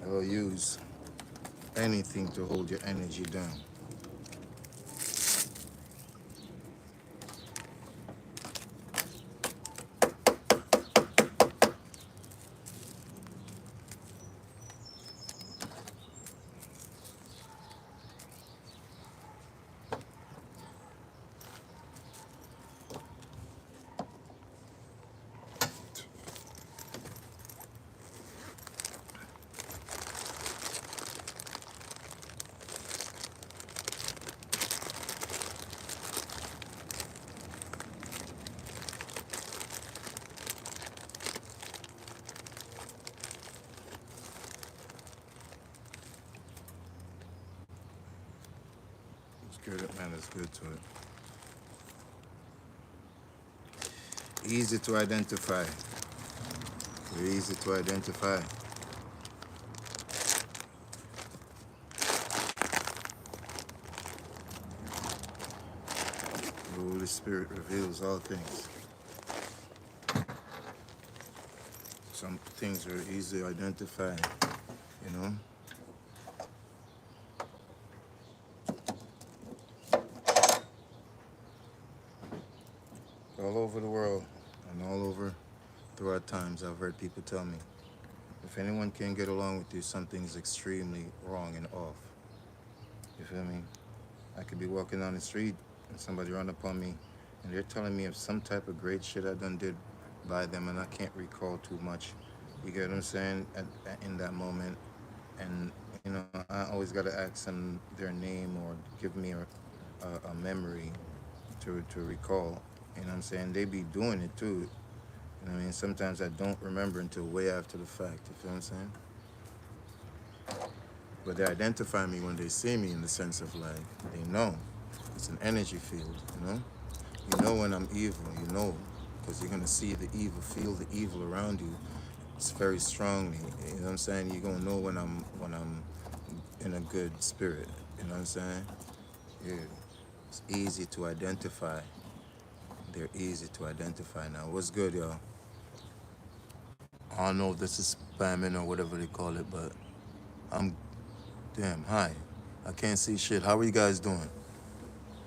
They'll use anything to hold your energy down. It's good, man. It's good to it. Easy to identify. Very easy to identify. The Holy Spirit reveals all things. Some things are easy to identify, you know? All over the world and all over throughout times, I've heard people tell me, if anyone can't get along with you, something's extremely wrong and off. You feel me? I could be walking down the street and somebody run up on me and they're telling me of some type of great shit I done did by them and I can't recall too much. You get what I'm saying? In that moment. And, you know, I always got to ask them their name or give me a memory to recall. You know what I'm saying? They be doing it too. You know what I mean? Sometimes I don't remember until way after the fact. You feel what I'm saying? But they identify me when they see me in the sense of like, they know. It's an energy field, you know? You know when I'm evil, you know, because you're going to see the evil, feel the evil around you. It's very strongly, you know what I'm saying? You're going to know when I'm in a good spirit, you know what I'm saying? Yeah. It's easy to identify. They're easy to identify now. What's good, y'all? I don't know if this is spamming or whatever they call it, but I'm, damn, hi. I can't see shit. How are you guys doing?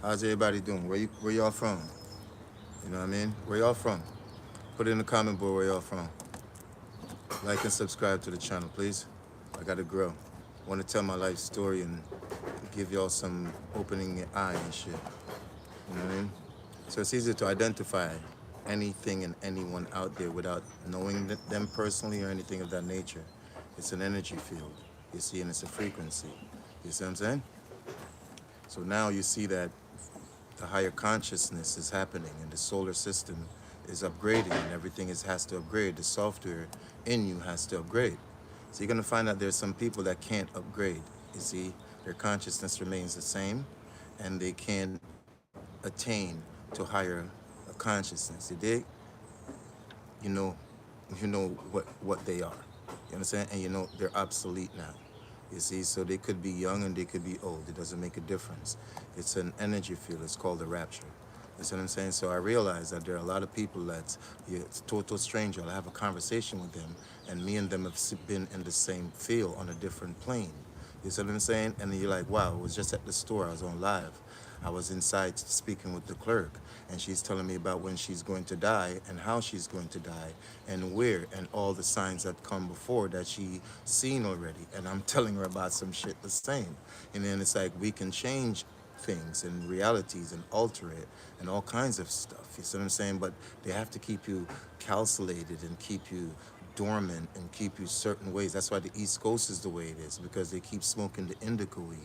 How's everybody doing? Where y'all from? You know what I mean? Where y'all from? Put it in the comment board where y'all from. Like and subscribe to the channel, please. I gotta grow. I want to tell my life story and give y'all some opening your eye and shit. You know what I mean? So it's easy to identify anything and anyone out there without knowing them personally or anything of that nature. It's an energy field, you see, and it's a frequency. You see what I'm saying? So now you see that the higher consciousness is happening and the solar system is upgrading and everything has to upgrade. The software in you has to upgrade. So you're going to find out there's some people that can't upgrade. You see, their consciousness remains the same and they can't attain to higher consciousness. You dig? You know what they are. You understand? And you know they're obsolete now. You see, so they could be young and they could be old. It doesn't make a difference. It's an energy field. It's called the rapture. You see what I'm saying? So I realize that there are a lot of people that's total stranger. I have a conversation with them, and me and them have been in the same field on a different plane. You see what I'm saying? And then you're like, wow, I was just at the store. I was on live. I was inside speaking with the clerk, and she's telling me about when she's going to die and how she's going to die and where and all the signs that come before that she seen already. And I'm telling her about some shit the same. And then it's like we can change things and realities and alter it and all kinds of stuff. You see what I'm saying? But they have to keep you calculated and keep you dormant and keep you certain ways. That's why the East Coast is the way it is, because they keep smoking the indica weed.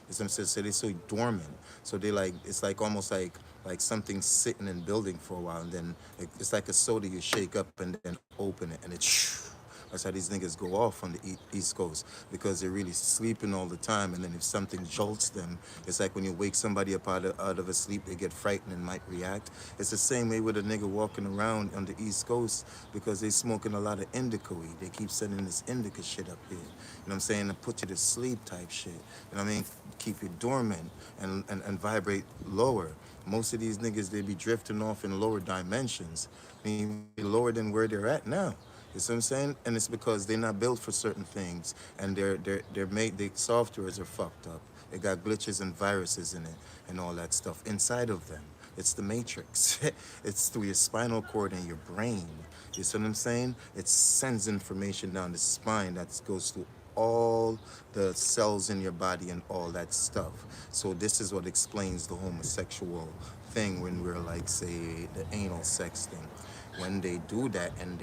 You see what I'm saying? So they're so dormant. So they like, it's like almost like something sitting and building for a while, and then it's like a soda you shake up and then open it and it's that's how these niggas go off on the East Coast, because they're really sleeping all the time. And then if something jolts them, it's like when you wake somebody up out of a sleep, they get frightened and might react. It's the same way with a nigga walking around on the East Coast, because they smoking a lot of indica weed. They keep sending this indica shit up here. You know what I'm saying? To put you to sleep type shit. You know what I mean? Keep you dormant and vibrate lower. Most of these niggas, they be drifting off in lower dimensions. I mean, lower than where they're at now. You see what I'm saying? And it's because they're not built for certain things, and they're made. The softwares are fucked up. They got glitches and viruses in it, and all that stuff inside of them. It's the matrix. It's through your spinal cord and your brain. You see what I'm saying? It sends information down the spine that goes to all the cells in your body and all that stuff. So this is what explains the homosexual thing when we're like, say, the anal sex thing. When they do that and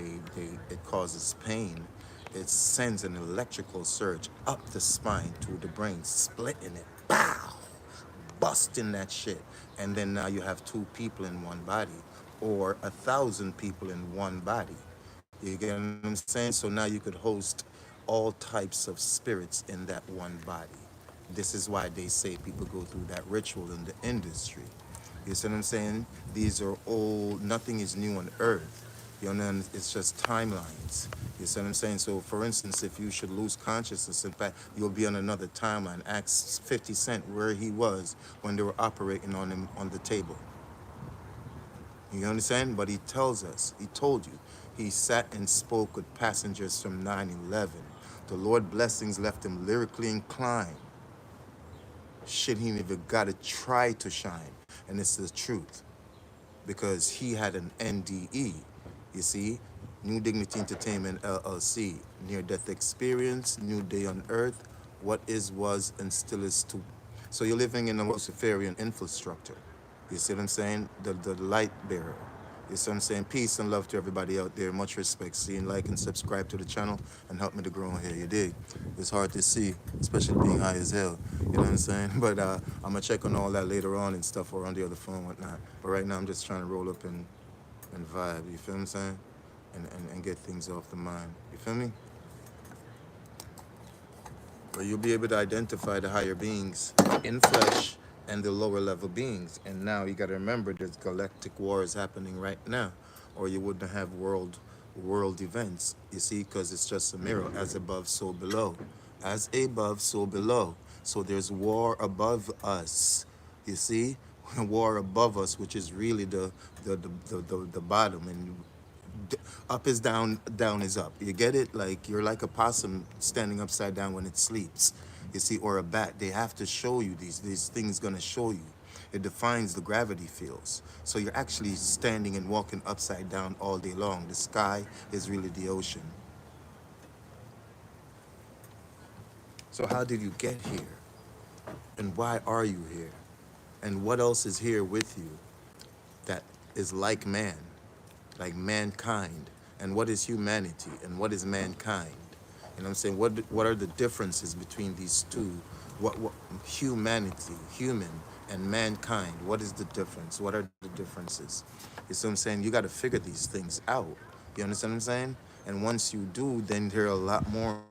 it causes pain, it sends an electrical surge up the spine to the brain, splitting it. Pow! Busting that shit. And then now you have two people in one body, or 1,000 people in one body. You get what I'm saying? So now you could host all types of spirits in that one body. This is why they say people go through that ritual in the industry. You see what I'm saying? These are old, nothing is new on earth. You know, it's just timelines. You see what I'm saying? So, for instance, if you should lose consciousness, in fact, you'll be on another timeline. Ask 50 Cent where he was when they were operating on him on the table. You understand? But he tells us, he told you, he sat and spoke with passengers from 9/11. The Lord blessings left him lyrically inclined. Shit, he never got to try to shine. And it's the truth. Because he had an NDE, you see, New Dignity Entertainment LLC, near death experience, new day on earth, what is, was, and still is to. So you're living in a Luciferian infrastructure. You see what I'm saying? The light bearer. You see what I'm saying? Peace and love to everybody out there. Much respect. See and like and subscribe to the channel and help me to grow here. You dig? It's hard to see, especially being high as hell. You know what I'm saying? But I'm going to check on all that later on and stuff, or on the other phone and whatnot. But right now I'm just trying to roll up and vibe. You feel what I'm saying? And get things off the mind. You feel me? But you'll be able to identify the higher beings in flesh and the lower level beings. And now you got to remember there's galactic wars happening right now, or you wouldn't have world events. You see, because it's just a mirror, as above, so below, as above, so below. So there's war above us. You see, war above us, which is really the bottom, and up is down, down is up. You get it? Like you're like a possum standing upside down when it sleeps. You see, or a bat. They have to show you these things gonna show you. It defines the gravity fields. So you're actually standing and walking upside down all day long. The sky is really the ocean. So how did you get here? And why are you here? And what else is here with you that is like man, like mankind? And what is humanity? And what is mankind? You know what I'm saying? What are the differences between these two? What humanity, human, and mankind? What is the difference? What are the differences? You see what I'm saying? You got to figure these things out. You understand what I'm saying? And once you do, then there are a lot more.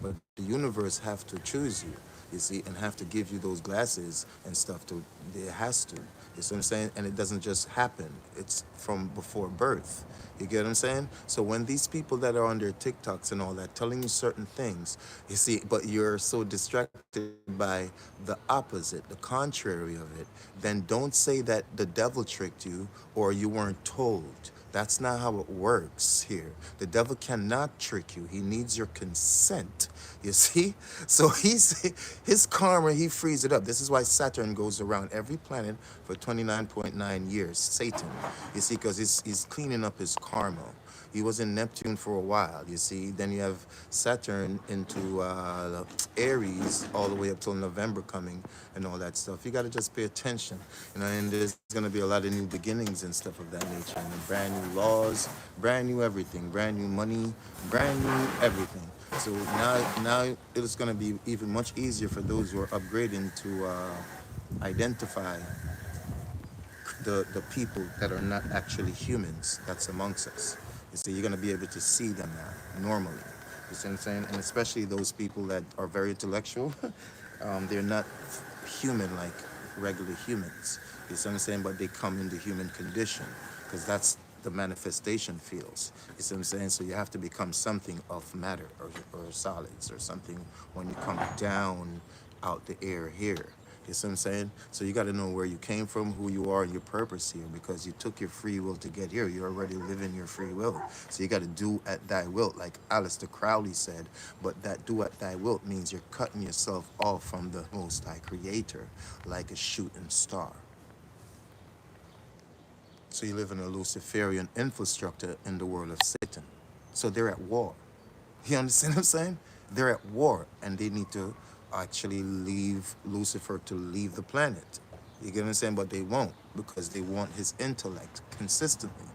But the universe have to choose you see, and have to give you those glasses and stuff to, it has to. You see what I'm saying? And it doesn't just happen. It's from before birth. You get what I'm saying? So when these people that are on their TikToks and all that telling you certain things, you see, but you're so distracted by the opposite, the contrary of it, then don't say that the devil tricked you or you weren't told. That's not how it works here. The devil cannot trick you. He needs your consent. You see? So his karma, he frees it up. This is why Saturn goes around every planet for 29.9 years. Satan. You see, because he's cleaning up his karma. He was in Neptune for a while, you see. Then you have Saturn into Aries all the way up till November coming and all that stuff. You got to just pay attention, you know, and there's going to be a lot of new beginnings and stuff of that nature, and brand new laws, brand new everything, brand new money, brand new everything. So now it's going to be even much easier for those who are upgrading to identify the people that are not actually humans that's amongst us. You see, you're going to be able to see them now, normally. You see what I'm saying? And especially those people that are very intellectual, they're not human like regular humans. You see what I'm saying? But they come in the human condition, because that's the manifestation fields. You see what I'm saying? So you have to become something of matter or solids or something when you come down out the air here. You see what I'm saying? So you got to know where you came from, who you are, and your purpose here, because you took your free will to get here. You're already living your free will. So you got to do at thy will, like Aleister Crowley said. But that do at thy will means you're cutting yourself off from the Most High Creator, like a shooting star. So you live in a Luciferian infrastructure in the world of Satan. So they're at war. You understand what I'm saying? They're at war, and they need to actually leave Lucifer to leave the planet. You get what I'm saying? But they won't, because they want his intellect consistently.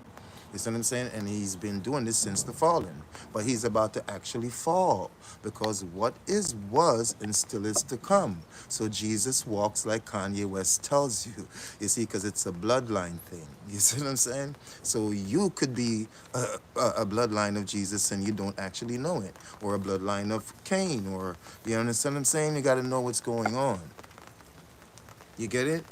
You see what I'm saying? And he's been doing this since the fallen. But he's about to actually fall, because what is was and still is to come. So Jesus walks like Kanye West tells you. You see, because it's a bloodline thing. You see what I'm saying? So you could be a bloodline of Jesus and you don't actually know it. Or a bloodline of Cain. Or, you understand what I'm saying? You got to know what's going on. You get it?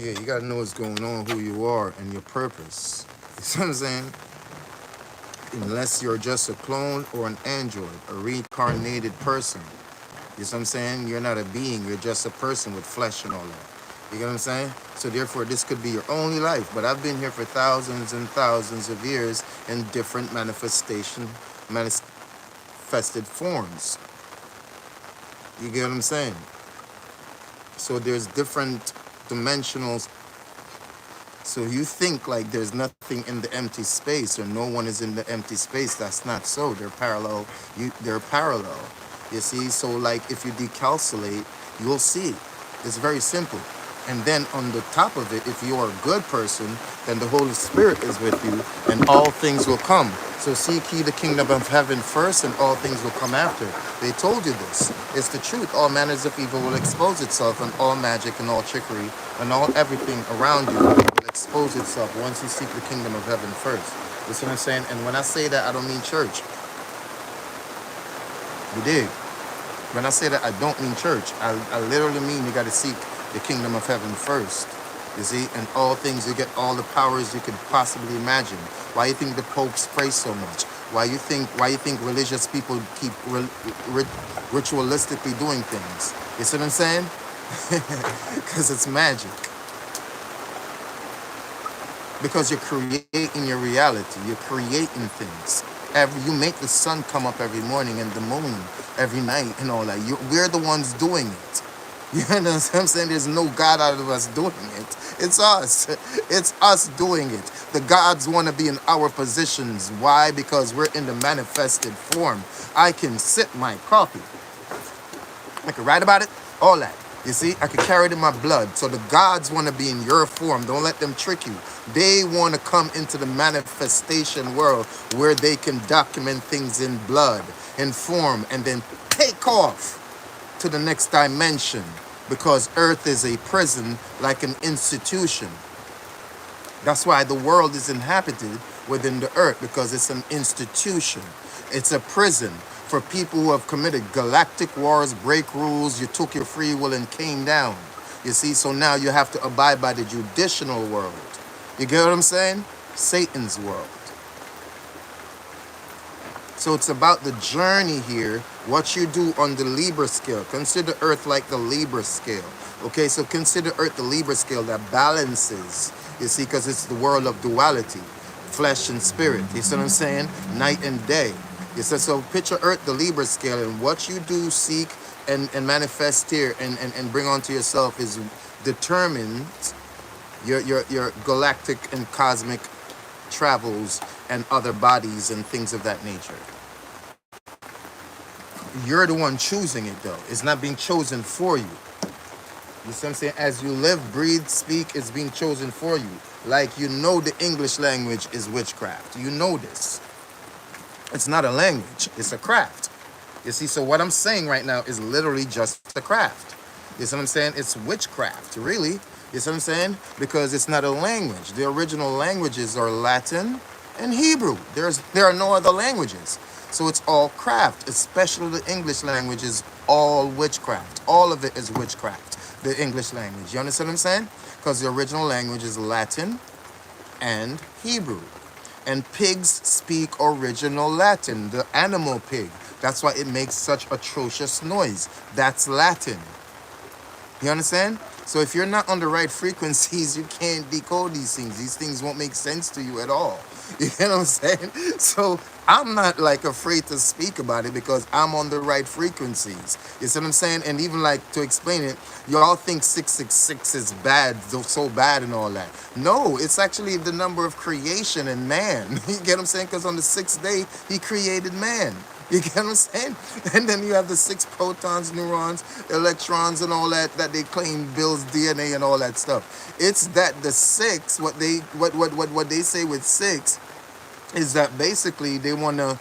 Yeah, you gotta know what's going on, who you are, and your purpose. You see what I'm saying? Unless you're just a clone or an android, a reincarnated person. You see what I'm saying? You're not a being, you're just a person with flesh and all that. You get what I'm saying? So therefore, this could be your only life. But I've been here for thousands and thousands of years in different manifested forms. You get what I'm saying? So there's different dimensional. So you think like there's nothing in the empty space or no one is in the empty space. That's not so. They're parallel. They're parallel. You see? So like if you decalculate, you'll see. It's very simple. And then on the top of it, if you're a good person, then the Holy Spirit is with you and all things will come. So seek ye the kingdom of heaven first and all things will come after. They told you this. It's the truth. All manners of evil will expose itself, and all magic and all trickery and all everything around you will expose itself once you seek the kingdom of heaven first. You see what I'm saying? And when I say that, I don't mean church. You dig? When I say that, I don't mean church. I literally mean you got to seek the kingdom of heaven first. You see? And all things, you get all the powers you could possibly imagine. Why you think the popes pray so much? Why you think religious people keep ritualistically doing things? You see what I'm saying? Because it's magic. Because you're creating your reality. You're creating things. You make the sun come up every morning and the moon every night and all that. We're the ones doing it. You know what I'm saying? There's no God out of us doing it. It's us. It's us doing it. The gods want to be in our positions. Why? Because we're in the manifested form. I can sip my coffee. I can write about it. All that. You see, I can carry it in my blood. So the gods want to be in your form. Don't let them trick you. They want to come into the manifestation world where they can document things in blood, in form, and then take off to the next dimension, because earth is a prison, like an institution. That's why the world is inhabited within the earth, because it's an institution. It's a prison for people who have committed galactic wars, break rules. You took your free will and came down. You see, so now you have to abide by the judicial world. You get what I'm saying? Satan's world. So it's about the journey here, what you do on the Libra scale. Consider Earth like the Libra scale. Okay, so consider Earth the Libra scale that balances, you see, because it's the world of duality, flesh and spirit. You see what I'm saying? Night and day. You see, so picture Earth the Libra scale, and what you do, seek, and manifest here and bring onto yourself is determines your galactic and cosmic travels and other bodies and things of that nature. You're the one choosing it, though. It's not being chosen for you. You see what I'm saying? As you live, breathe, speak, it's being chosen for you. Like, you know the English language is witchcraft. You know this. It's not a language. It's a craft. You see, so what I'm saying right now is literally just a craft. You see what I'm saying? It's witchcraft, really. You see what I'm saying? Because it's not a language. The original languages are Latin and Hebrew. There are no other languages. So it's all craft, especially the English language is all witchcraft. All of it is witchcraft, the English language. You understand what I'm saying? Because the original language is Latin and Hebrew. And pigs speak original Latin, the animal pig. That's why it makes such atrocious noise. That's Latin. You understand? So if you're not on the right frequencies, you can't decode these things. These things won't make sense to you at all. You know what I'm saying? So I'm not like afraid to speak about it because I'm on the right frequencies. You see what I'm saying? And even like to explain it, you all think 666 is bad, so bad and all that. No, it's actually the number of creation and man. You get what I'm saying? Because on the sixth day, he created man. You get what I'm saying? And then you have the 6 protons, neurons, electrons, and all that they claim builds DNA and all that stuff. It's that the 6, what they say with 6 is that basically they wanna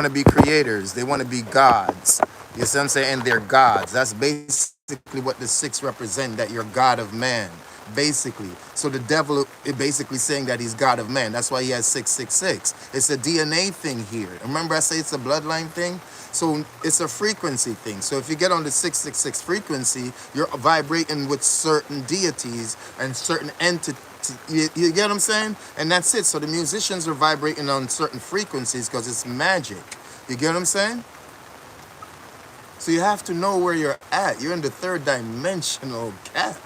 be creators. They wanna be gods. You see what I'm saying? And they're gods. That's basically what the 6 represent, that you're God of man. Basically. So the devil is basically saying that he's God of man. That's why he has 666. It's a DNA thing here. Remember I say it's a bloodline thing? So it's a frequency thing. So if you get on the 666 frequency, you're vibrating with certain deities and certain entities. You get what I'm saying? And that's it. So the musicians are vibrating on certain frequencies because it's magic. You get what I'm saying? So you have to know where you're at. You're in the third dimensional gap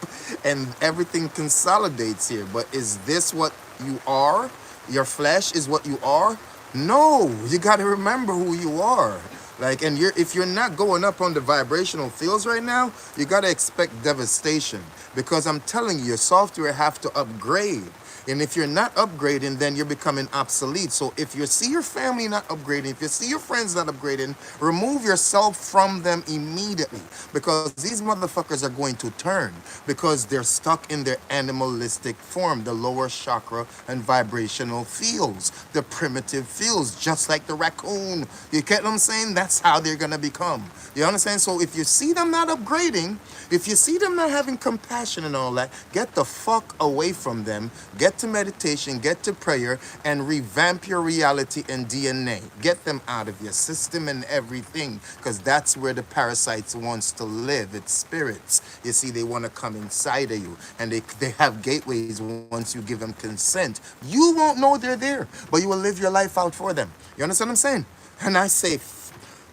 and everything consolidates here. But is this what you are? Your flesh is what you are? No, you got to remember who you are. Like, and if you're not going up on the vibrational fields right now, you got to expect devastation. Because I'm telling you, your software have to upgrade. And if you're not upgrading, then you're becoming obsolete. So if you see your family not upgrading, if you see your friends not upgrading, remove yourself from them immediately. Because these motherfuckers are going to turn. Because they're stuck in their animalistic form, the lower chakra and vibrational fields, the primitive fields, just like the raccoon. You get what I'm saying? That's how they're going to become. You understand? So if you see them not upgrading, if you see them not having compassion and all that, get the fuck away from them. Get to meditation, get to prayer, and revamp your reality and DNA. Get them out of your system and everything, because that's where the parasites wants to live. It's spirits. You see, they want to come inside of you, and they have gateways once you give them consent. You won't know they're there, but you will live your life out for them. You understand what I'm saying? And I say,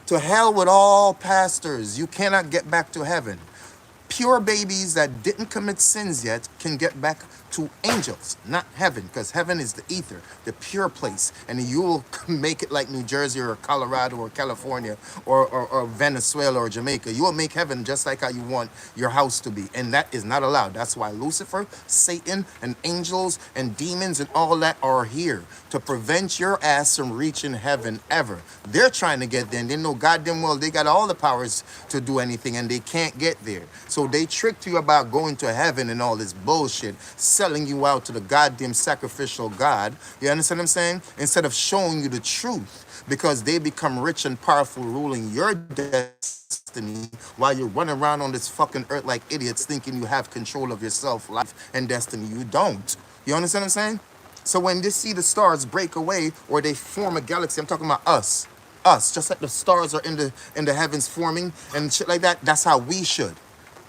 to hell with all pastors. You cannot get back to heaven. Pure babies that didn't commit sins yet can get back to angels, not heaven, because heaven is the ether, the pure place, and you will make it like New Jersey or Colorado or California or Venezuela or Jamaica. You will make heaven just like how you want your house to be, and that is not allowed. That's why Lucifer, Satan, and angels and demons and all that are here to prevent your ass from reaching heaven ever. They're trying to get there, and they know goddamn well they got all the powers to do anything, and they can't get there. So they tricked you about going to heaven and all this bullshit, selling you out to the goddamn sacrificial God. You understand what I'm saying? Instead of showing you the truth, because they become rich and powerful, ruling your destiny while you're running around on this fucking earth like idiots thinking you have control of yourself, life, and destiny. You don't. You understand what I'm saying? So when they see the stars break away or they form a galaxy, I'm talking about us. Us, just like the stars are in the heavens forming and shit like that, that's how we should.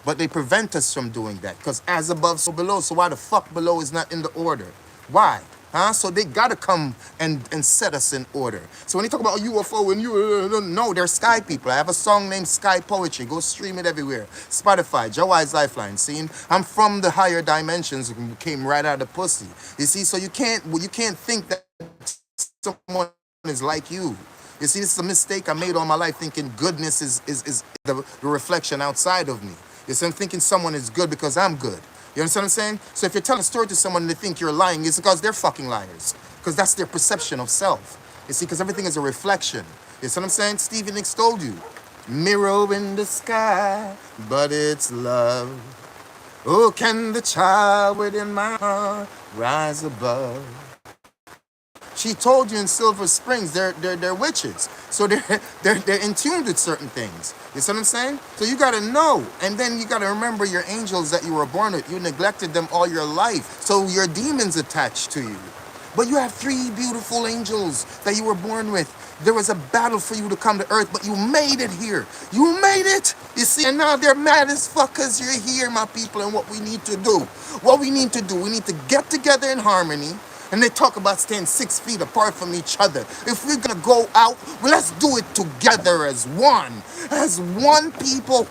But they prevent us from doing that, because as above, so below. So why the fuck below is not in the order? Why? Huh? So they gotta come and set us in order. So when you talk about UFO and you, no, they're sky people. I have a song named Sky Poetry. Go stream it everywhere. Spotify, Jawai's Lifeline. See, I'm from the higher dimensions, came right out of pussy. You see, so you can't think that someone is like you. You see, this is a mistake I made all my life, thinking goodness is the reflection outside of me. You see, I'm thinking someone is good because I'm good. You understand what I'm saying? So if you're telling a story to someone and they think you're lying, it's because they're fucking liars. Because that's their perception of self. You see, because everything is a reflection. You see what I'm saying? Stevie Nicks told you. Mirror in the sky, but it's love. Oh, can the child within my heart rise above? She told you in Silver Springs, they're witches. So they're in tune with certain things. You see what I'm saying? So you gotta know. And then you gotta remember your angels that you were born with. You neglected them all your life. So your demons attached to you. But you have 3 beautiful angels that you were born with. There was a battle for you to come to earth, but you made it here. You made it. You see, and now they're mad as fuck because you're here, my people, and what we need to do. What we need to do, we need to get together in harmony. And they talk about staying 6 feet apart from each other. If we're gonna go out, well, let's do it together as one. As one people.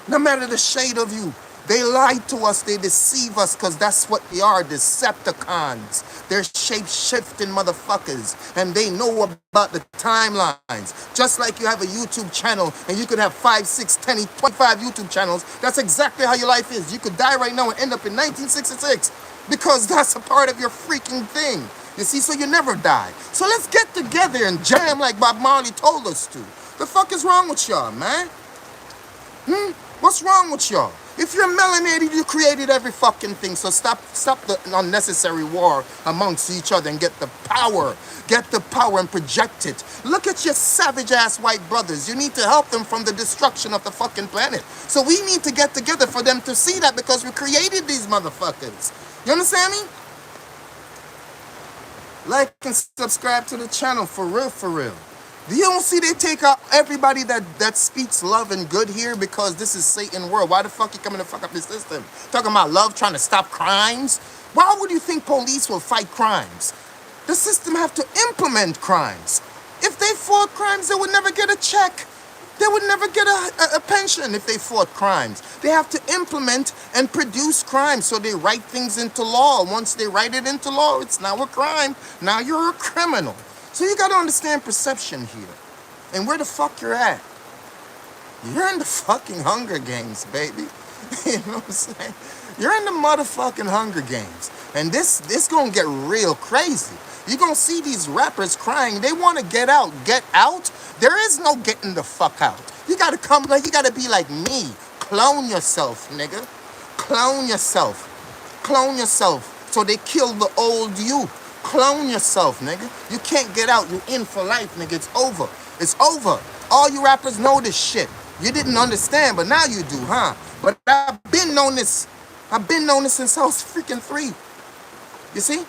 No matter the shade of you. They lie to us, they deceive us, because that's what they are, Decepticons. They're shape-shifting motherfuckers, and they know about the timelines. Just like you have a YouTube channel, and you could have 5, 6, 10, 25 YouTube channels, that's exactly how your life is. You could die right now and end up in 1966, because that's a part of your freaking thing. You see, so you never die. So let's get together and jam like Bob Marley told us to. The fuck is wrong with y'all, man? What's wrong with y'all? If you're melanated, you created every fucking thing. So stop the unnecessary war amongst each other and get the power. Get the power and project it. Look at your savage ass white brothers. You need to help them from the destruction of the fucking planet. So we need to get together for them to see that, because we created these motherfuckers. You understand me? Like and subscribe to the channel, for real, for real. Do you don't see they take out everybody that speaks love and good here, because this is Satan world? Why the fuck you coming to fuck up the system? Talking about love, trying to stop crimes? Why would you think police will fight crimes? The system have to implement crimes. If they fought crimes, they would never get a check. They would never get a pension if they fought crimes. They have to implement and produce crimes, so they write things into law. Once they write it into law, it's now a crime. Now you're a criminal. So you gotta understand perception here. And where the fuck you're at. You're in the fucking Hunger Games, baby. You know what I'm saying? You're in the motherfucking Hunger Games. And this gonna get real crazy. You're gonna see these rappers crying. They wanna get out. Get out? There is no getting the fuck out. You gotta come like, you gotta be like me. Clone yourself, nigga. Clone yourself. Clone yourself. So they kill the old you. Clone yourself, nigga. You can't get out. You're in for life, nigga. It's over. It's over. All you rappers know this shit. You didn't understand, but now you do, huh? But I've been knowing this. I've been knowing this since I was freaking 3. You see?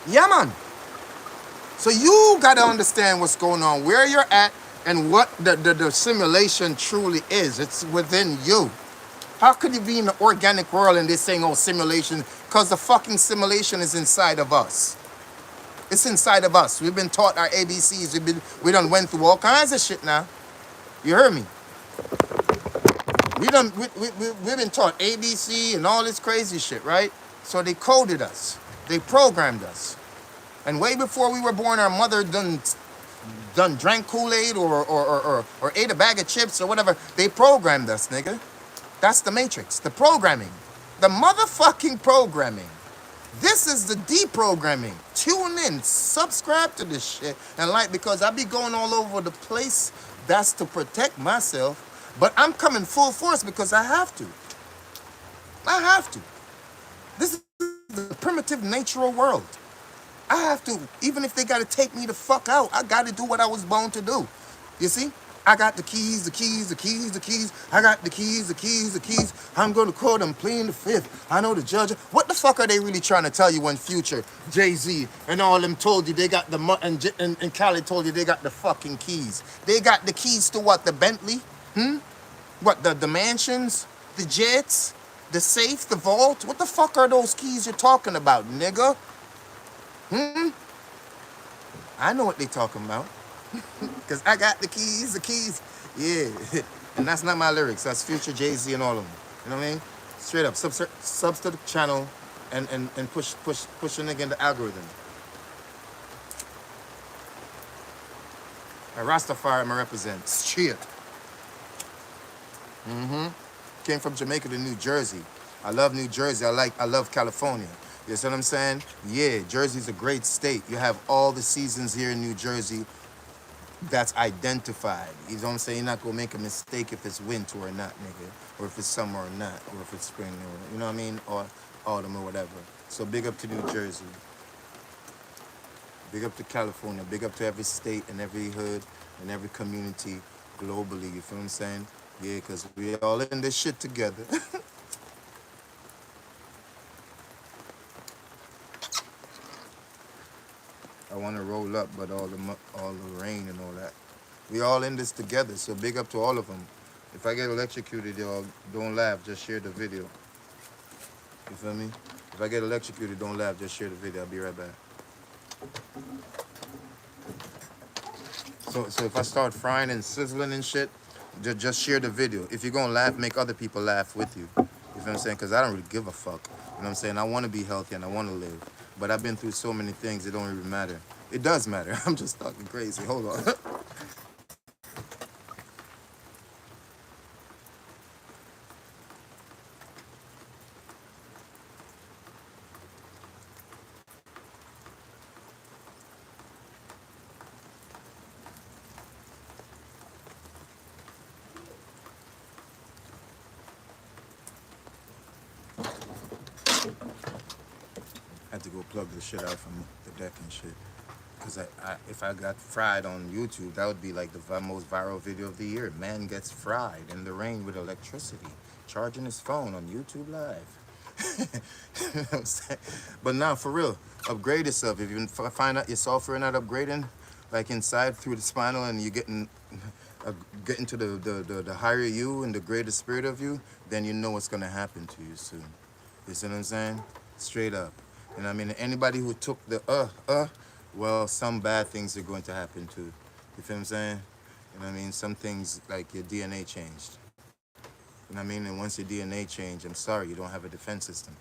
Yeah, man. So you gotta understand what's going on, where you're at, and what the simulation truly is. It's within you. How could you be in the organic world and they're saying, oh, simulation? Because the fucking simulation is inside of us. It's inside of us. We've been taught our ABCs. We done went through all kinds of shit now. You heard me? We've been taught ABC and all this crazy shit, right? So they coded us. They programmed us. And way before we were born, our mother done drank Kool-Aid or ate a bag of chips or whatever. They programmed us, nigga. That's the matrix, the programming, the motherfucking programming. This is the deprogramming. Tune in, subscribe to this shit, and like, because I be going all over the place. That's to protect myself, but I'm coming full force because I have to. I have to. This is the primitive natural world. I have to, even if they gotta take me the fuck out, I gotta do what I was born to do. You see? I got the keys, the keys, the keys, the keys. I got the keys, the keys, the keys. I'm going to court, I'm pleading the 5th. I know the judge. What the fuck are they really trying to tell you when Future, Jay-Z, and all them told you they got the, and Khaled told you they got the fucking keys? They got the keys to what, the Bentley? What, the mansions? The jets? The safe? The vault? What the fuck are those keys you're talking about, nigga? I know what they talking about. Because I got the keys. Yeah. And that's not my lyrics. That's Future, Jay-Z, and all of them. You know what I mean? Straight up. Subs to the channel and push a nigga in the algorithm. A Rastafari, I'm a represent. Shit. Came from Jamaica to New Jersey. I love New Jersey. I love California. You see what I'm saying? Yeah, Jersey's a great state. You have all the seasons here in New Jersey. That's identified. You know what I'm saying? You're not gonna make a mistake if it's winter or not, nigga. Or if it's summer or not. Or if it's spring or, you know what I mean? Or autumn or whatever. So big up to New Jersey. Big up to California. Big up to every state and every hood and every community globally. You feel what I'm saying? Yeah, because we all in this shit together. I want to roll up, but all the rain and all that. We all in this together, so big up to all of them. If I get electrocuted, y'all, don't laugh. Just share the video. You feel me? If I get electrocuted, don't laugh. Just share the video. I'll be right back. So if I start frying and sizzling and shit, just share the video. If you're gonna laugh, make other people laugh with you. You feel what I'm saying? Because I don't really give a fuck. You know what I'm saying? I want to be healthy and I want to live. But I've been through so many things, it don't even matter. It does matter. I'm just talking crazy. Hold on. I had to go plug the shit out from the deck and shit. Because if I got fried on YouTube, that would be like the most viral video of the year. Man gets fried in the rain with electricity, charging his phone on YouTube Live. You know what I'm saying? But now, for real, upgrade yourself. If you find out your software not upgrading, like inside through the spinal, and you're getting to the higher you and the greater spirit of you, then you know what's gonna happen to you soon. You see what I'm saying? Straight up. And I mean, anybody who took the well, some bad things are going to happen too. You feel what I'm saying? You know what I mean? Some things, like your DNA changed. You know what I mean? And once your DNA changed, I'm sorry, you don't have a defense system.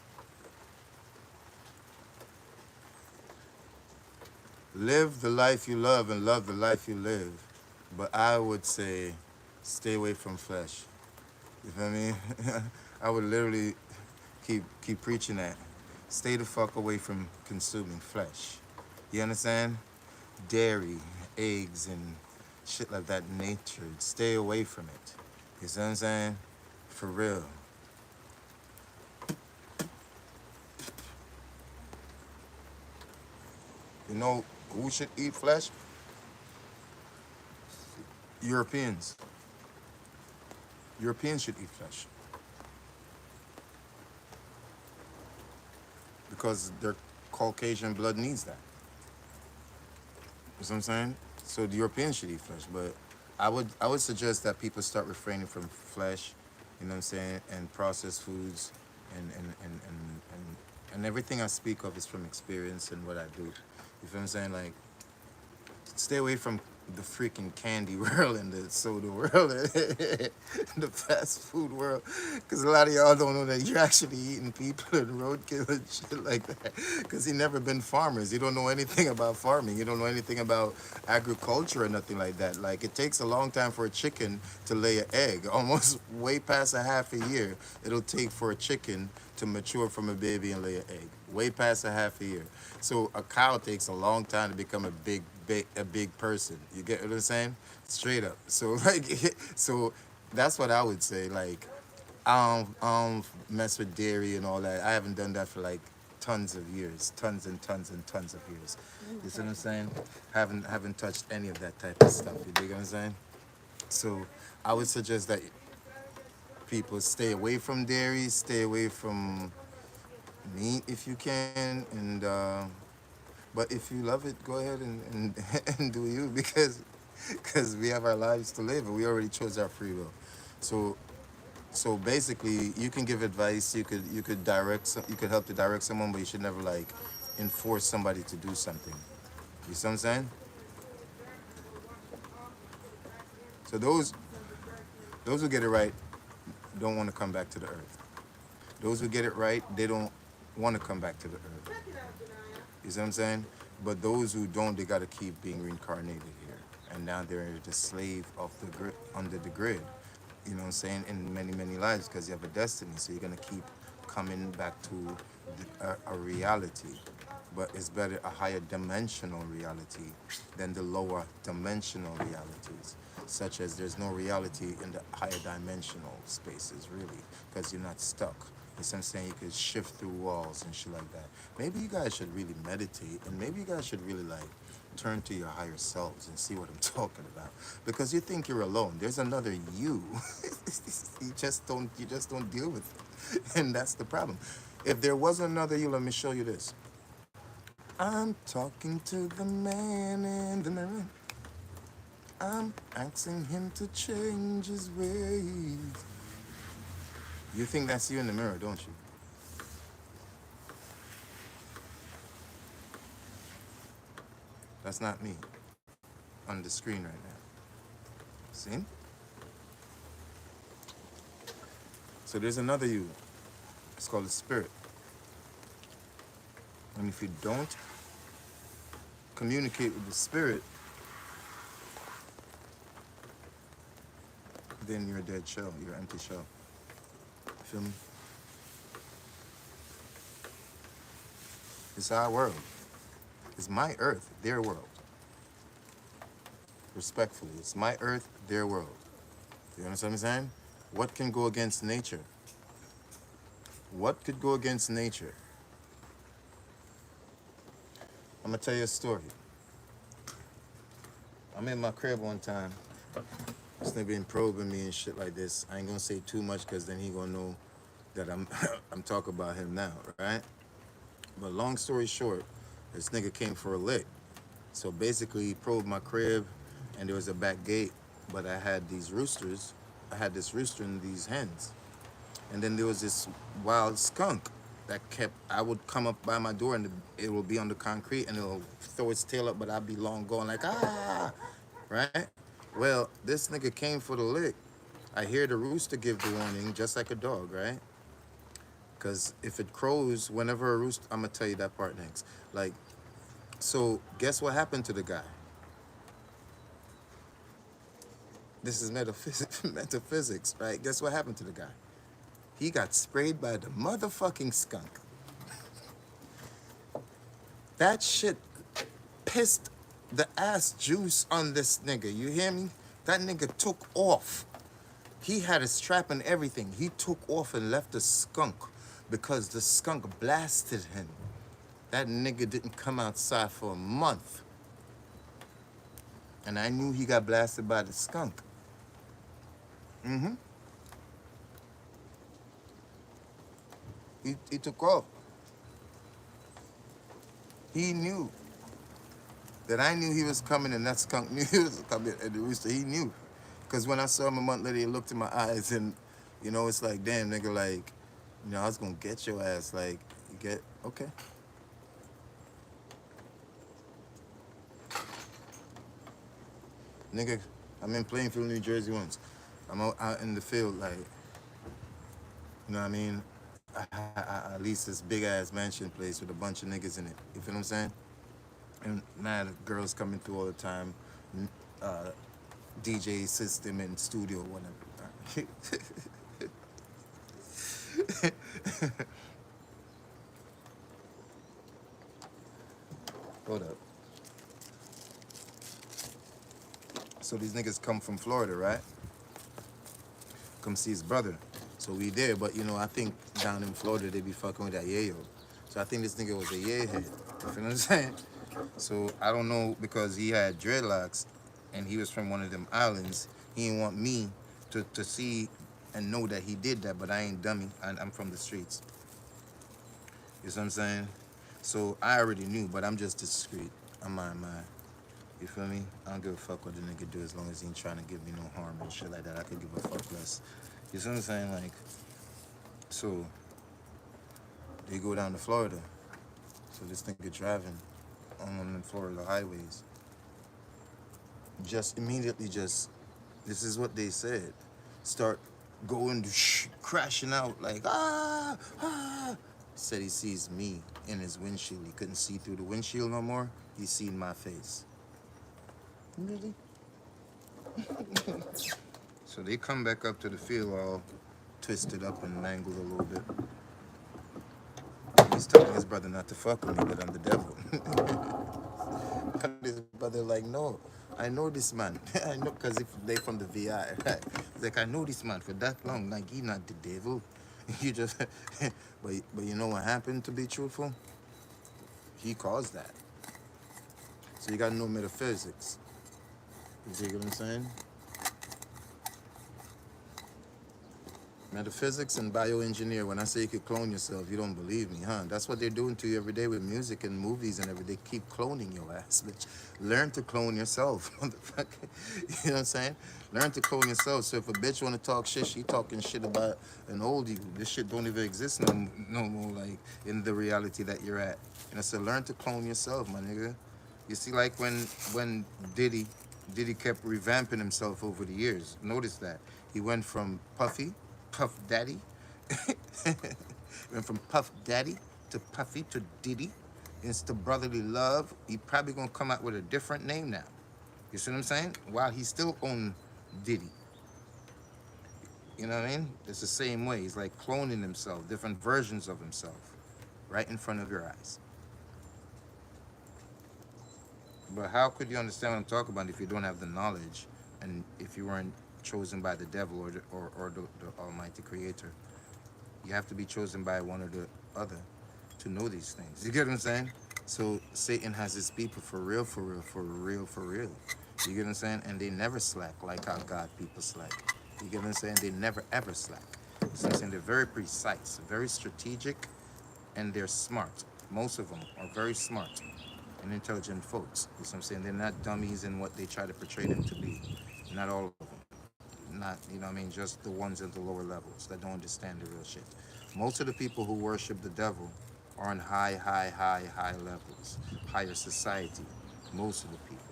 Live the life you love and love the life you live. But I would say, stay away from flesh. You feel me? I would literally keep preaching that. Stay the fuck away from consuming flesh. You understand? Dairy, eggs, and shit like that nature. Stay away from it. You see what I'm saying? For real. You know who should eat flesh? Europeans. Europeans should eat flesh. Because their Caucasian blood needs that. You see what I'm saying? So the Europeans should eat flesh, but I would suggest that people start refraining from flesh, you know what I'm saying, and processed foods, and everything I speak of is from experience and what I do. You feel what I'm saying? Like, stay away from the freaking candy world and the soda world, the fast food world, because a lot of y'all don't know that you're actually eating people and roadkill and shit like that, because you never been farmers. You don't know anything about farming. You don't know anything about agriculture or nothing like that. Like, it takes a long time for a chicken to lay an egg, almost way past a half a year it'll take for a chicken to mature from a baby and lay an egg, way past a half a year. So a cow takes a long time to become a big person. You get what I'm saying? Straight up. So like, so that's what I would say. Like, I don't mess with dairy and all that. I haven't done that for like tons of years, tons and tons and tons of years. You see what I'm saying? Haven't touched any of that type of stuff. You dig what I'm saying? So I would suggest that people stay away from dairy, stay away from meat if you can, and but if you love it, go ahead and and do you, because we have our lives to live and we already chose our free will. So basically, you can give advice, you could you could help to direct someone, but you should never like enforce somebody to do something. You see what I'm saying? So those who get it right don't want to come back to the earth. Those who get it right, they don't want to come back to the earth. You see what I'm saying? But those who don't, they got to keep being reincarnated here. And now they're the slave of the grid, under the grid. You know what I'm saying? In many, many lives, because you have a destiny. So you're going to keep coming back to a reality. But it's better a higher dimensional reality than the lower dimensional realities. Such as there's no reality in the higher dimensional spaces, really, because you're not stuck. You see what I'm saying? You could shift through walls and shit like that. Maybe you guys should really meditate, and maybe you guys should really like turn to your higher selves and see what I'm talking about. Because you think you're alone. There's another you. you just don't deal with it. And that's the problem. If there was another you, let me show you this. I'm talking to the man in the mirror. I'm asking him to change his ways. You think that's you in the mirror, don't you? That's not me on the screen right now. See? So there's another you. It's called the spirit. And if you don't communicate with the spirit, then you're a dead shell. You're an empty shell. You feel me? It's our world. It's my earth, their world. Respectfully, it's my earth, their world. You understand what I'm saying? What can go against nature? What could go against nature? I'm gonna tell you a story. I'm in my crib one time. This nigga been probing me and shit like this. I ain't gonna say too much because then he gonna know that I'm I'm talking about him now, right? But long story short, this nigga came for a lick. So basically he probed my crib and there was a back gate, but I had these roosters. I had this rooster and these hens. And then there was this wild skunk that I would come up by my door and it will be on the concrete and it'll throw its tail up, but I'd be long going like, ah, right? Well, this nigga came for the lick. I hear the rooster give the warning just like a dog, right? Because if it crows, whenever a rooster, I'm gonna tell you that part next. Like, so guess what happened to the guy? This is metaphysics, right? Guess what happened to the guy? He got sprayed by the motherfucking skunk. That shit pissed the ass juice on this nigga. You hear me? That nigga took off. He had a strap and everything. He took off and left the skunk because the skunk blasted him. That nigga didn't come outside for a month. And I knew he got blasted by the skunk. He took off. He knew that I knew he was coming and that skunk knew he was coming and the rooster, he knew. Because when I saw him a month later, he looked in my eyes and, you know, it's like, damn, nigga, like, you know, I was going to get your ass. Like, you get, okay. Nigga, I'm in Plainfield, New Jersey once. I'm out in the field, like, you know what I mean? I leased this big-ass mansion place with a bunch of niggas in it. You feel what I'm saying? And mad girls coming through all the time. DJ system and studio, whatever. Hold up. So these niggas come from Florida, right? Come see his brother. So we there, but you know, I think down in Florida they be fucking with that yayo. So I think this nigga was a yay head. You feel what I'm saying? So I don't know, because he had dreadlocks and he was from one of them islands. He didn't want me to see and know that he did that, but I ain't dummy. I'm from the streets. You see what I'm saying? So I already knew, but I'm just discreet. I'm my. You feel me? I don't give a fuck what the nigga do as long as he ain't trying to give me no harm and shit like that. I could give a fuck less. You see what I'm saying? Like, so they go down to Florida. So this nigga driving on one of the Florida highways. Just immediately this is what they said. Start going crashing out like, ah, ah. Said he sees me in his windshield. He couldn't see through the windshield no more. He seen my face. Really? So they come back up to the field all twisted up and mangled a little bit. He's telling his brother not to fuck with me, but I'm the devil. His brother like, no, I know this man. I know, because if they from the VI, right? He's like, I know this man for that long. Like, he not the devil. You just, but you know what happened, to be truthful? He caused that. So you gotta know metaphysics. You see what I'm saying? Metaphysics and bioengineer. When I say you could clone yourself, you don't believe me, huh? That's what they're doing to you every day with music and movies and everything. They keep cloning your ass, bitch. Learn to clone yourself, motherfucker. You know what I'm saying? Learn to clone yourself. So if a bitch want to talk shit, she talking shit about an old you. This shit don't even exist no more, like, in the reality that you're at. And I said, learn to clone yourself, my nigga. You see, like when Diddy kept revamping himself over the years. Notice that he went from Puff Daddy, went from Puff Daddy to Puffy to Diddy. Insta brotherly love. He probably gonna come out with a different name now. You see what I'm saying? While he still own Diddy. You know what I mean? It's the same way. He's like cloning himself, different versions of himself, right in front of your eyes. But how could you understand what I'm talking about if you don't have the knowledge and if you weren't chosen by the devil or the Almighty Creator? You have to be chosen by one or the other to know these things. You get what I'm saying? So Satan has his people for real, for real, for real, for real. You get what I'm saying? And they never slack like how God people slack. You get what I'm saying? They never ever slack. So I'm saying they're very precise, very strategic, and they're smart. Most of them are very smart and intelligent folks. You know what I'm saying? They're not dummies in what they try to portray them to be. Not all of them. Not, you know what I mean, just the ones at the lower levels that don't understand the real shit. Most of the people who worship the devil are on high levels, higher society. Most of the people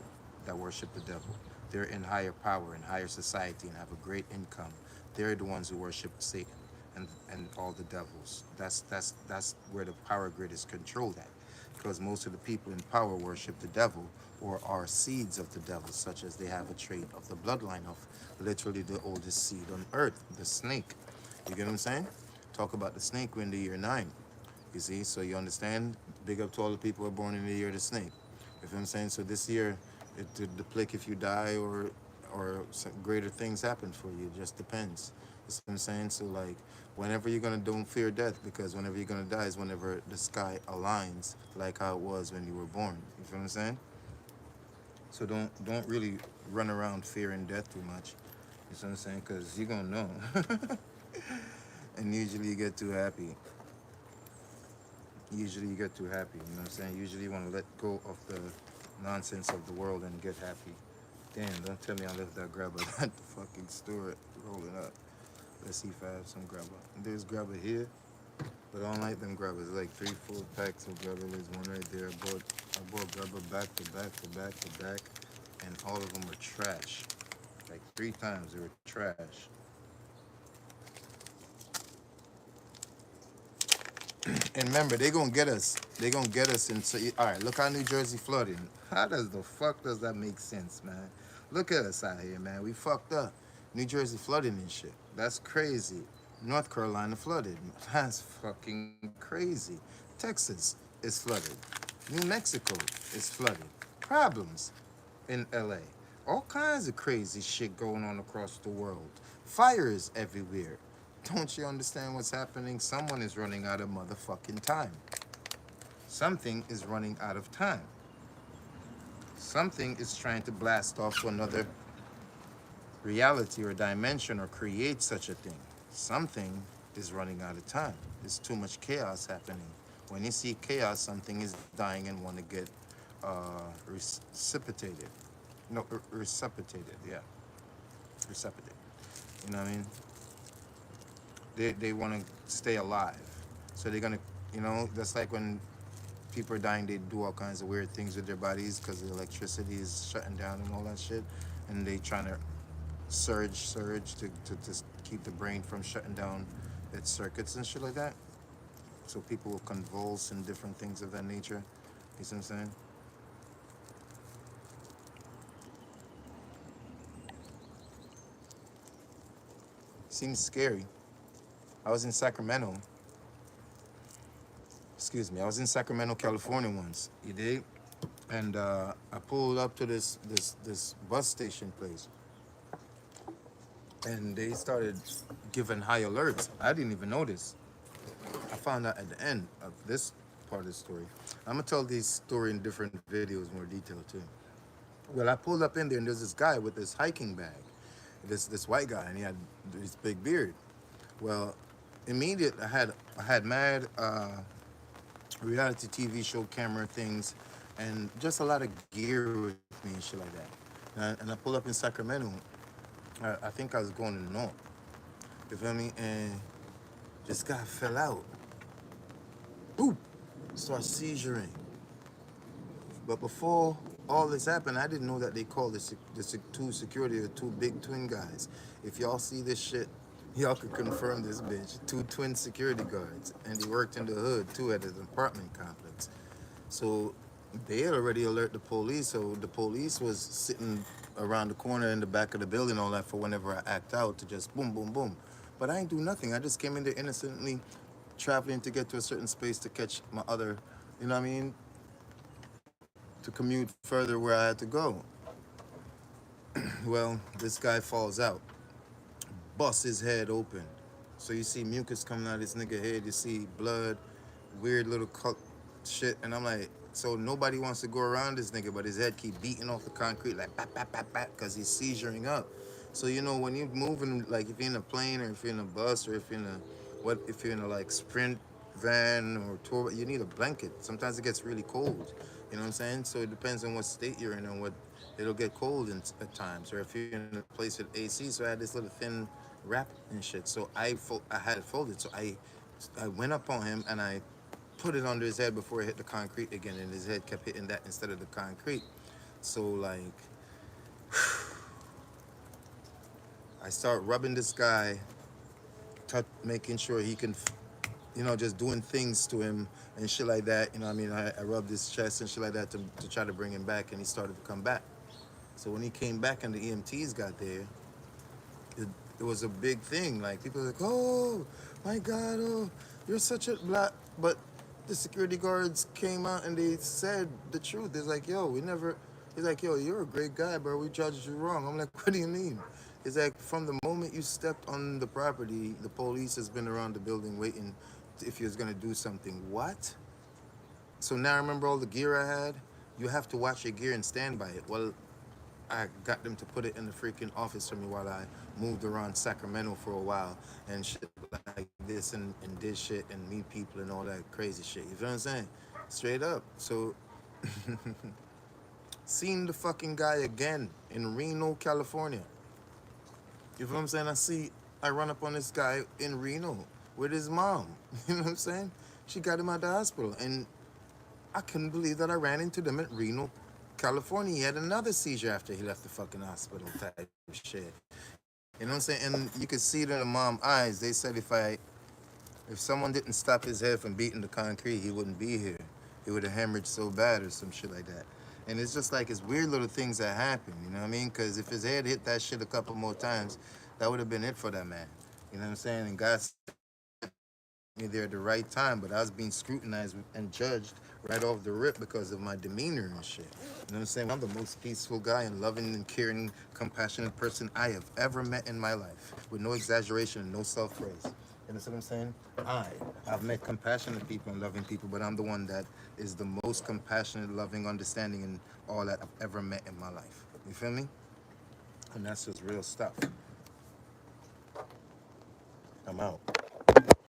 that worship the devil, they're in higher power and higher society and have a great income. They're the ones who worship Satan and all the devils. That's where the power grid is controlled at. Because most of the people in power worship the devil or are seeds of the devil, such as they have a trait of the bloodline of literally the oldest seed on earth, the snake. You get what I'm saying? Talk about the snake in the year 9. You see, so you understand? Big up to all the people who are born in the year of the snake. You feel what I'm saying? So this year, the plick if you die or some greater things happen for you. It just depends. You see what I'm saying? So like, whenever you're gonna don't fear death, because whenever you're gonna die is whenever the sky aligns, like how it was when you were born. You feel what I'm saying? So don't really run around fearing death too much. You see what I'm saying? Because you're gonna know. And usually you get too happy. Usually you get too happy, you know what I'm saying? Usually you want to let go of the nonsense of the world and get happy. Damn, don't tell me I left that grabber at the fucking store rolling up. Let's see if I have some grabber. There's grabber here, but I don't like them grabbers. Like 3 full packs of grabber. There's one right there. I bought grabber back to back to back to back, and all of them were trash. Like 3 times they were trash. And remember, they gonna get us. They gonna get us into. All right, look how New Jersey flooding. How does the fuck does that make sense, man? Look at us out here, man. We fucked up. New Jersey flooding and shit. That's crazy. North Carolina flooded. That's fucking crazy. Texas is flooded. New Mexico is flooded. Problems in LA. All kinds of crazy shit going on across the world. Fires everywhere. Don't you understand what's happening? Someone is running out of motherfucking time. Something is running out of time. Something is trying to blast off to another reality or dimension or create such a thing. Something is running out of time. There's too much chaos happening. When you see chaos, something is dying and want to get reciprocated. No, reciprocated, yeah. Reciprocated. You know what I mean? They want to stay alive. So they're going to, you know, that's like when people are dying, they do all kinds of weird things with their bodies because the electricity is shutting down and all that shit. And they trying to surge to keep the brain from shutting down its circuits and shit like that. So people will convulse and different things of that nature. You see what I'm saying? Seems scary. I was in Sacramento. Excuse me. I was in Sacramento, California once. You dig? And I pulled up to this bus station place, and they started giving high alerts. I didn't even notice. I found out at the end of this part of the story. I'm gonna tell this story in different videos, more detail too. Well, I pulled up in there, and there's this guy with this hiking bag, this white guy, and he had this big beard. Well, immediately I had mad reality TV show camera things, and just a lot of gear with me and shit like that. And I pulled up in Sacramento. I think I was going to the north. You feel me? And this guy fell out. Boop! Started seizuring. But before all this happened, I didn't know that they called the two security or two big twin guys. If y'all see this shit, y'all could confirm this bitch. Two twin security guards, and they worked in the hood too at an apartment complex. So they had already alerted the police. So the police was sitting around the corner in the back of the building, all that for whenever I act out to just boom, boom, boom. But I ain't do nothing. I just came in there innocently, traveling to get to a certain space to catch my other, you know what I mean, to commute further where I had to go. Well, this guy falls out, busts his head open. So you see mucus coming out of this nigga head, you see blood, weird little cut shit, and I'm like, so nobody wants to go around this nigga, but his head keep beating off the concrete like bat, bat, bat, bat, because he's seizuring up. So you know when you're moving, like if you're in a plane or if you're in a bus or if you're in a if you're in a like sprint van or tour, you need a blanket. Sometimes it gets really cold. You know what I'm saying? So it depends on what state you're in and what it'll get cold at times. Or if you're in a place with AC, so I had this little thin wrap and shit. So I had it folded. So I went up on him and I put it under his head before it hit the concrete again, and his head kept hitting that instead of the concrete. So like, I start rubbing this guy, making sure he can, you know, just doing things to him and shit like that. You know what I mean? I rubbed his chest and shit like that to try to bring him back, and he started to come back. So when he came back and the EMTs got there, it was a big thing. Like people were like, oh my God, oh, you're such a black. But the security guards came out and they said the truth. It's like, yo, we never. He's like, yo, you're a great guy, bro. We judged you wrong. I'm like, what do you mean? It's like from the moment you stepped on the property, the police has been around the building waiting if you was gonna do something. What? So now I remember all the gear I had. You have to watch your gear and stand by it. Well, I got them to put it in the freaking office for me while I moved around Sacramento for a while and shit like this and did shit and meet people and all that crazy shit. You feel what I'm saying? Straight up. So, seen the fucking guy again in Reno, California. You feel what I'm saying? I run up on this guy in Reno with his mom. You know what I'm saying? She got him at the hospital. And I couldn't believe that I ran into them at Reno, California. He had another seizure after he left the fucking hospital type shit. You know what I'm saying? And you could see it in the mom's eyes. They said if someone didn't stop his head from beating the concrete, he wouldn't be here. He would have hemorrhaged so bad or some shit like that. And it's just like it's weird little things that happen, you know what I mean? Because if his head hit that shit a couple more times, that would have been it for that man. You know what I'm saying? And God me there at the right time, but I was being scrutinized and judged right off the rip because of my demeanor and shit. You know what I'm saying? I'm the most peaceful guy and loving and caring, compassionate person I have ever met in my life, with no exaggeration and no self-praise. You know what I'm saying? I've met compassionate people and loving people, but I'm the one that is the most compassionate, loving, understanding, and all that I've ever met in my life. You feel me? And that's just real stuff. I'm out.